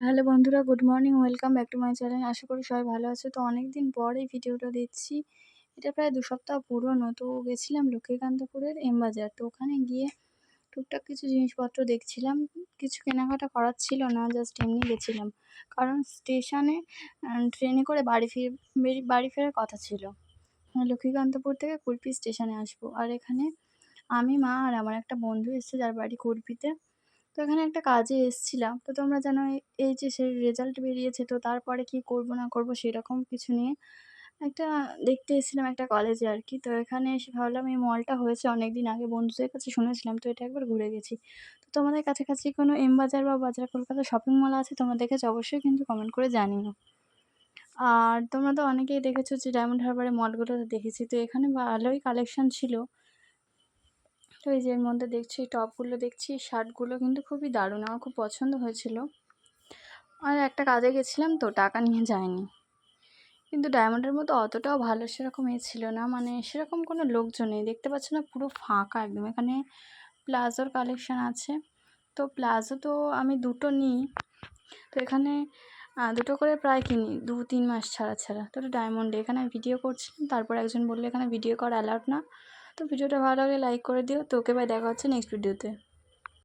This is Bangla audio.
হ্যালো বন্ধুরা, good morning. Welcome back to my channel. আশা করি সবাই ভালো আছো। তো অনেকদিন পর এই ভিডিওটা দিচ্ছি। এটা প্রায় ২ সপ্তাহ পুরনো। তো গেছিলাম লক্ষ্মীকান্তপুরের এমবাজার। তো ওখানে গিয়ে টুকটাক কিছু জিনিসপত্র দেখছিলাম। কিছু কেনাকাটা করার ছিল না, জাস্ট এমনি গেছিলাম। কারণ স্টেশনে ট্রেনে করে বাড়ি ফেরার কথা ছিল। লক্ষ্মীকান্তপুর থেকে কুলপি স্টেশনে আসবো। আর এখানে আমি, মা আর আমার একটা বন্ধু এসেছে যার বাড়ি কুলপিতে। তো এখানে একটা কাজে এসেছিলাম। তো তোমরা জানো এই যে সেই রেজাল্ট বেরিয়েছে, তো তারপরে কি করব না করব সেরকম কিছু নিয়ে একটা দেখতে এসেছিলাম একটা কলেজে আরকি। তো এখানে এসে ভাবলাম এই মলটা হয়েছে অনেকদিন আগে, বন্ধুদের কাছে শুনেছিলাম, তো এটা একবার ঘুরে গেছি। তো তোমাদের কাছাকাছি কোনো এম বাজার বা বাজার কলকাতা শপিং মল আছে তোমরা দেখেছো? অবশ্যই কিন্তু কমেন্ট করে জানিও। আর তোমরা তো অনেকেই দেখেছো যে ডায়মন্ড হারবারের মলগুলোতে দেখেছি। তো এখানে ভালোই কালেকশন ছিল। তো এই যে এর মধ্যে দেখছি টপগুলো দেখছি, শার্টগুলো কিন্তু খুবই দারুণ। আমার খুব পছন্দ হয়েছিল। আর একটা কাজে গেছিলাম তো টাকা নিয়ে যাইনি। কিন্তু ডায়মন্ডের মতো অতটাও ভালো সেরকম ছিল না। মানে সেরকম কোনো লোকজন নেই। দেখতে পাচ্ছ না, পুরো ফাঁকা একদম। এখানে প্লাজোর কালেকশন আছে। তো প্লাজো তো আমি দুটো নিই। তো এখানে দুটো করে প্রায় কিনি ২-৩ মাস ছাড়া। তো ডায়মন্ডে এখানে ভিডিও করছিলাম। তারপর একজন বলল এখানে ভিডিও করা অ্যালাউড না। তো ভিডিওটা ভালো লাগলে লাইক করে দিও। তো ওকে, বাই, দেখা হচ্ছে নেক্সট ভিডিওতে।